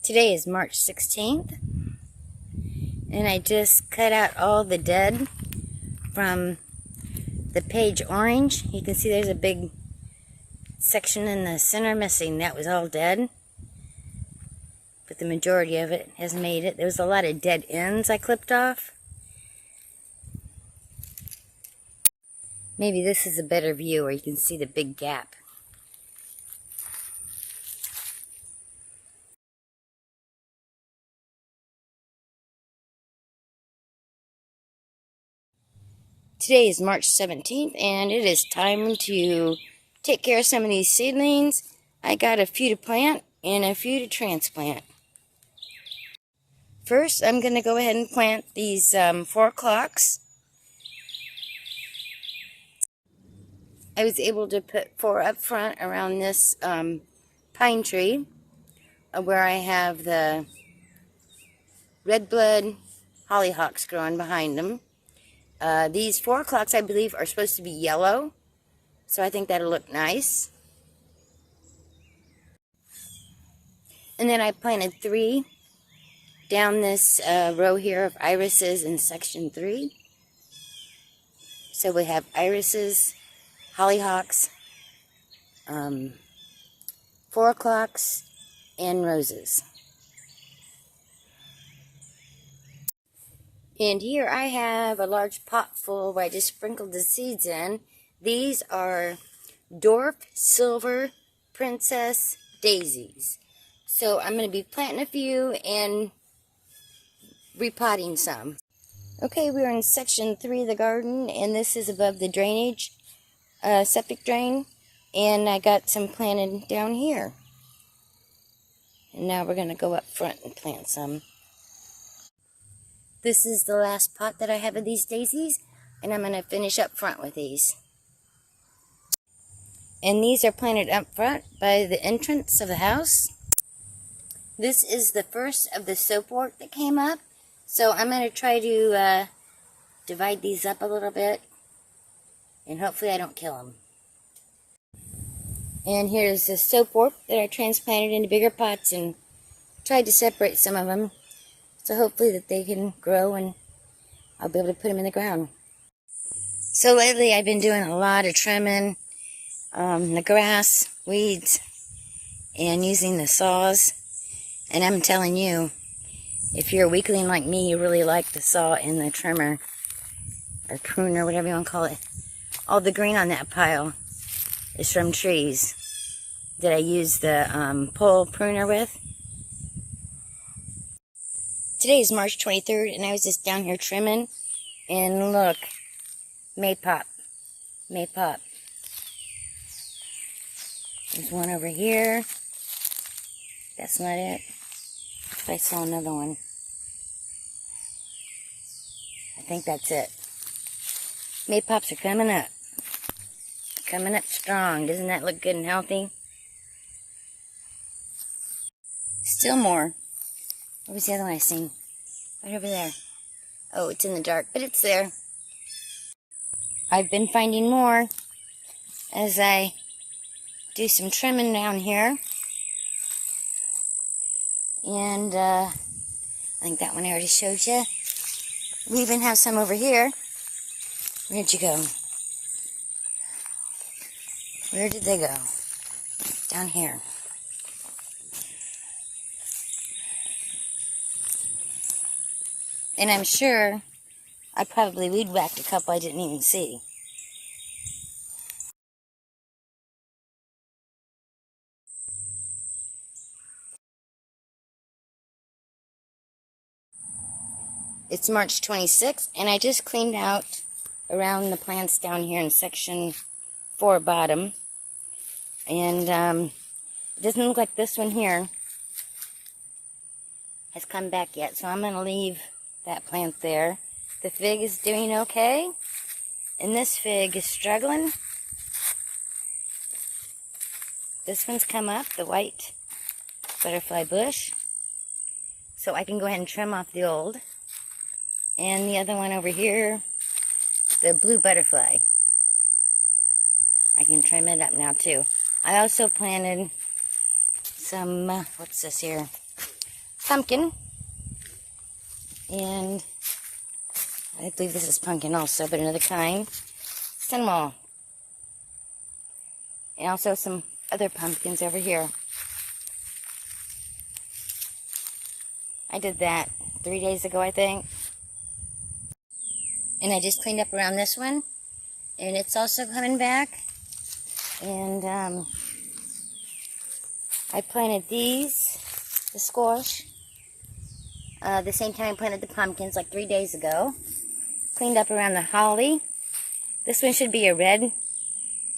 Today is March 16th, and I just cut out all the dead from the page orange. You can see there's a big section in the center missing. That was all dead, but the majority of it has made it. There was a lot of dead ends I clipped off. Maybe this is a better view where you can see the big gap. Today is March 17th, and it is time to take care of some of these seedlings. I got a few to plant and a few to transplant. First, I'm going to go ahead and plant these 4 o'clocks. I was able to put 4 up front around this pine tree where I have the red blood hollyhocks growing behind them. These 4 o'clocks, I believe, are supposed to be yellow, so I think that'll look nice. And then I planted 3 down this row here of irises in section 3. So we have irises, hollyhocks, 4 o'clocks, and roses. And here I have a large pot full where I just sprinkled the seeds in. These are dwarf silver princess daisies. So I'm going to be planting a few and repotting some. Okay, we're in section 3 of the garden, and this is above the drainage septic drain. And I got some planted down here. And now we're going to go up front and plant some. This is the last pot that I have of these daisies, and I'm going to finish up front with these. And these are planted up front by the entrance of the house. This is the first of the soapwort that came up, so I'm going to try to divide these up a little bit, and hopefully I don't kill them. And here's the soapwort that I transplanted into bigger pots and tried to separate some of them. So hopefully that they can grow and I'll be able to put them in the ground. So lately I've been doing a lot of trimming the grass, weeds, and using the saws. And I'm telling you, if you're a weakling like me, you really like the saw and the trimmer, or pruner, whatever you want to call it. All the green on that pile is from trees that I use the pole pruner with. Today is March 23rd, and I was just down here trimming, and look, may pop. There's one over here. That's not it. I saw another one. I think that's it. May pops are coming up. Coming up strong. Doesn't that look good and healthy? Still more. What was the other one I seen? Right over there. Oh, it's in the dark, but it's there. I've been finding more as I do some trimming down here. And I think that one I already showed you. We even have some over here. Where'd you go? Where did they go? Down here. And I'm sure I probably weed whacked a couple I didn't even see. It's March 26th, and I just cleaned out around the plants down here in section 4 bottom. And it doesn't look like this one here has come back yet, so I'm going to leave that plant there. The fig is doing okay, and this fig is struggling. This one's come up, the white butterfly bush, so I can go ahead and trim off the old. And the other one over here, the blue butterfly, I can trim it up now too. I also planted some, what's this here? pumpkin. And I believe this is pumpkin also, but another kind. Cinnamon. And also some other pumpkins over here. I did that 3 days ago, I think. And I just cleaned up around this one. And it's also coming back. And I planted these, the squash, the same time I planted the pumpkins, like 3 days ago. Cleaned up around the holly. This one should be a red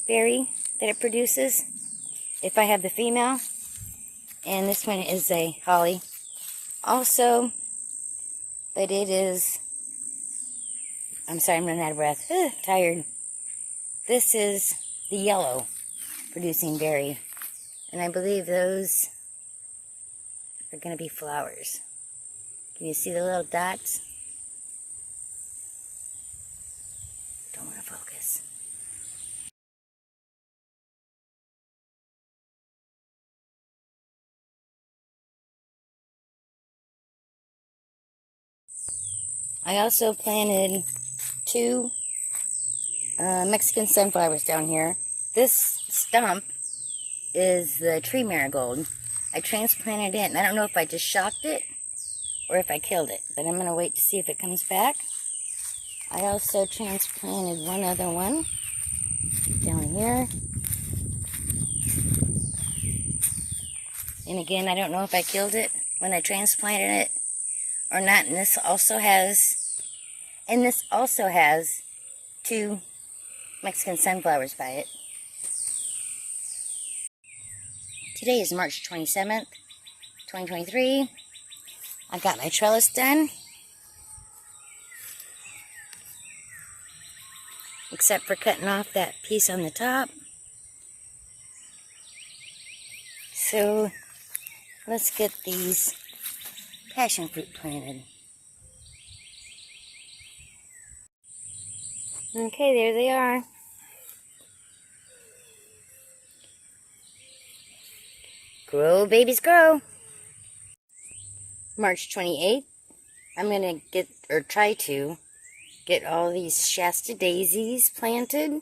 berry that it produces, if I have the female. And this one is a holly also, but it is, I'm sorry, I'm running out of breath. Tired. This is the yellow producing berry. And I believe those are going to be flowers. Can you see the little dots? Don't want to focus. I also planted 2 Mexican sunflowers down here. This stump is the tree marigold. I transplanted it, and I don't know if I just shocked it or if I killed it, but I'm going to wait to see if it comes back. I also transplanted one other one down here. And again, I don't know if I killed it when I transplanted it or not. And this also has 2 Mexican sunflowers by it. Today is March 27th, 2023. I got my trellis done. Except for cutting off that piece on the top. So, let's get these passion fruit planted. Okay, there they are. Grow, babies, grow. March 28th, I'm going to try to get all these Shasta daisies planted.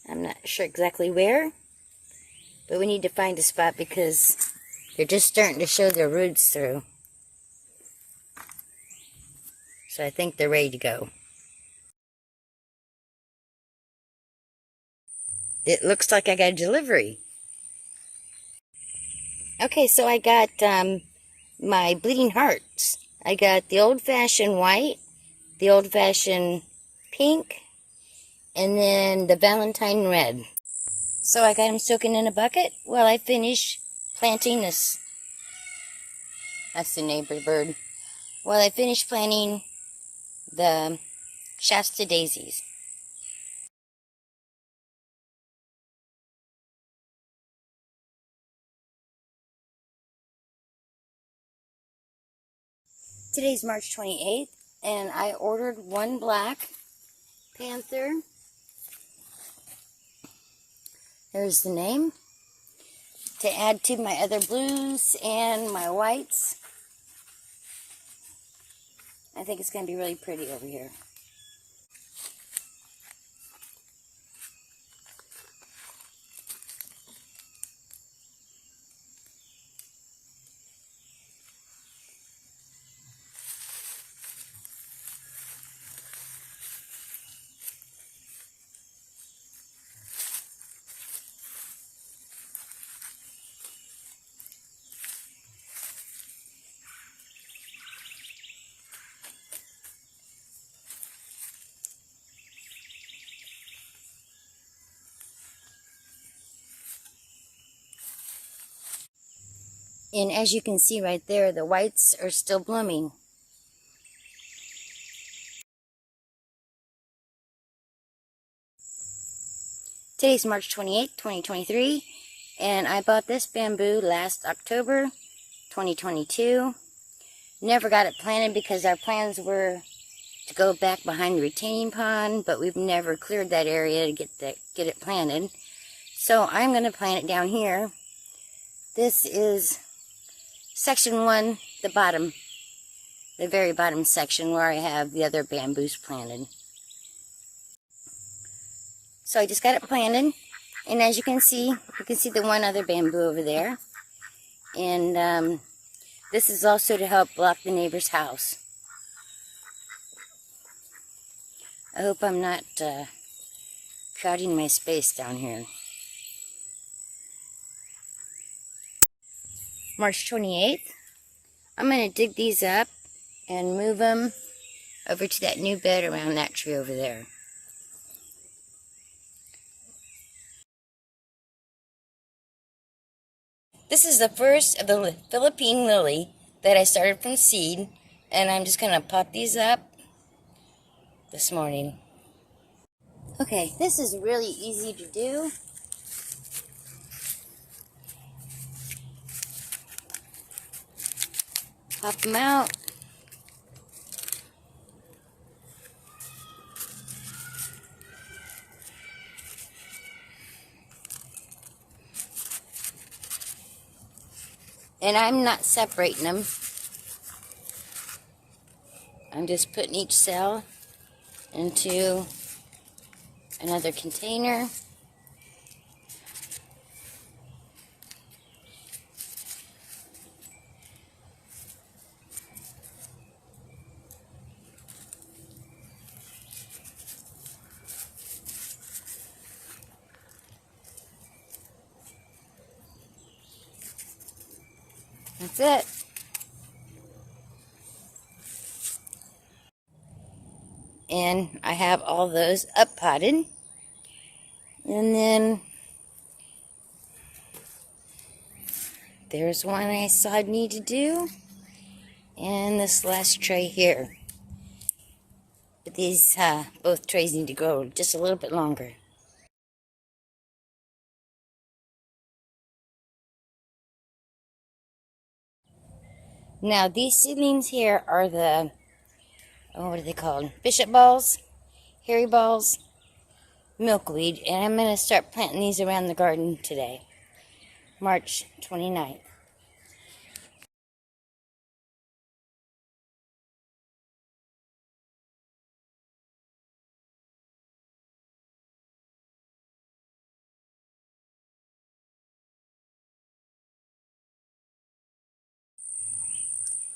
I'm not sure exactly where, but we need to find a spot because they're just starting to show their roots through. So I think they're ready to go. It looks like I got a delivery. Okay, so I got my bleeding hearts. I got the old-fashioned white, the old-fashioned pink, and then the Valentine red. So I got them soaking in a bucket while I finish planting this. That's the neighbor bird. While I finish planting the Shasta daisies. Today's March 28th, and I ordered 1 black panther. There's the name. To add to my other blues and my whites. I think it's going to be really pretty over here. And as you can see right there, the whites are still blooming. Today's March 28th, 2023, and I bought this bamboo last October 2022. Never got it planted because our plans were to go back behind the retaining pond, but we've never cleared that area to get it planted. So I'm going to plant it down here. This is section 1, the bottom, the very bottom section where I have the other bamboos planted. So I just got it planted, and as you can see the one other bamboo over there. And this is also to help block the neighbor's house. I hope I'm not crowding my space down here. March 28th, I'm going to dig these up and move them over to that new bed around that tree over there. This is the first of the Philippine lily that I started from seed, and I'm just going to pot these up this morning. Okay, this is really easy to do. Pop them out. And I'm not separating them. I'm just putting each cell into another container. That's it. And I have all those up potted. And then there's one I saw I need to do. And this last tray here. But these both trays need to grow just a little bit longer. Now these seedlings here are the, what are they called? Bishop balls, hairy balls, milkweed, and I'm going to start planting these around the garden today, March 29th.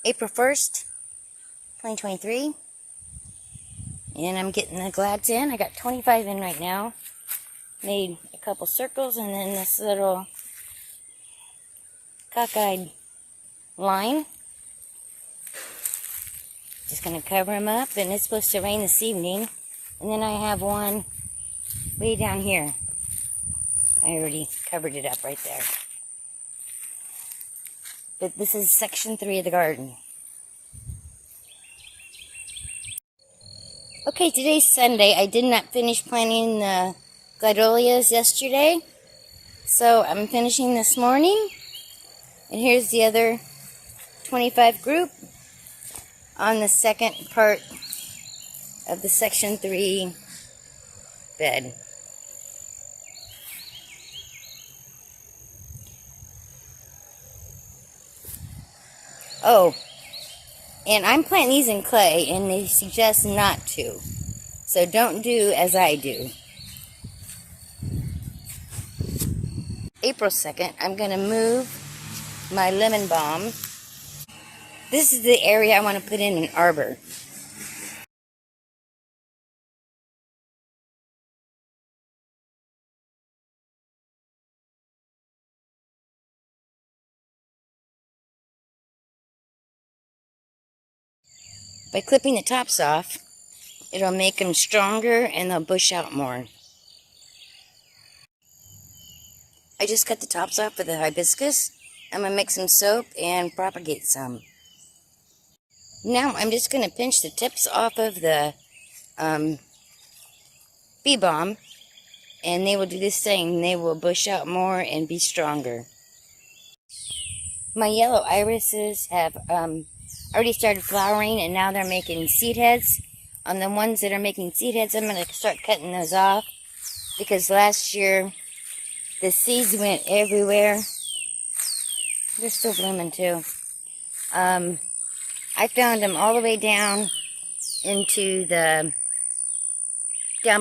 April 1st, 2023, and I'm getting the glads in. I got 25 in right now. Made a couple circles and then this little cockeyed line. Just going to cover them up, and it's supposed to rain this evening. And then I have one way down here. I already covered it up right there. But this is section 3 of the garden. Okay, today's Sunday. I did not finish planting the gladiolus yesterday, so I'm finishing this morning. And here's the other 25 group on the second part of the section 3 bed. Oh, and I'm planting these in clay, and they suggest not to. So don't do as I do. April 2nd, I'm going to move my lemon balm. This is the area I want to put in an arbor. By clipping the tops off, it'll make them stronger and they'll bush out more. I just cut the tops off with the hibiscus. I'm going to make some soap and propagate some. Now I'm just going to pinch the tips off of the bee balm, and they will do this thing. They will bush out more and be stronger. My yellow irises have already started flowering, and now they're making seed heads. On the ones that are making seed heads, I'm going to start cutting those off, because last year the seeds went everywhere. They're still blooming too. I found them all the way down into down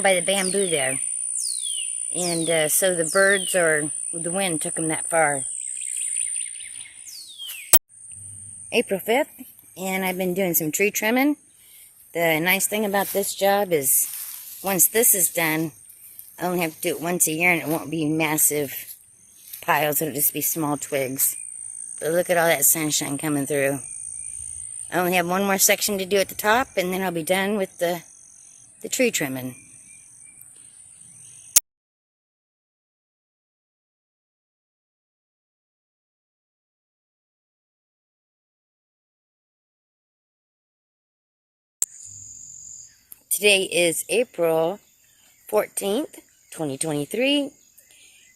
by the bamboo there. And so the birds or the wind took them that far. April 5th, and I've been doing some tree trimming. The nice thing about this job is once this is done, I only have to do it once a year and it won't be massive piles. It'll just be small twigs. But look at all that sunshine coming through. I only have one more section to do at the top, and then I'll be done with the tree trimming. Today is April 14th, 2023,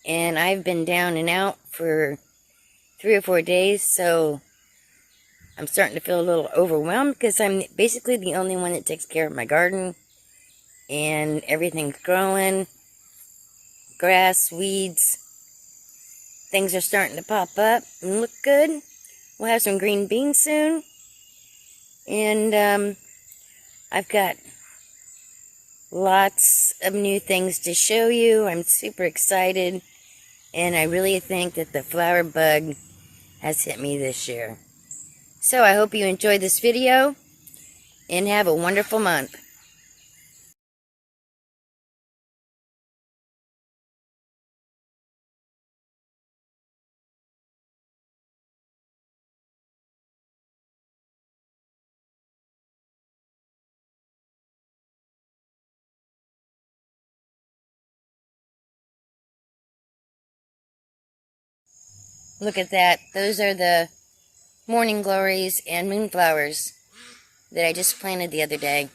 and I've been down and out for 3 or 4 days, so I'm starting to feel a little overwhelmed because I'm basically the only one that takes care of my garden, and everything's growing, grass, weeds, things are starting to pop up and look good. We'll have some green beans soon, and I've got lots of new things to show you. I'm super excited, and I really think that the flower bug has hit me this year. So I hope you enjoyed this video, and have a wonderful month. Look at that. Those are the morning glories and moonflowers that I just planted the other day.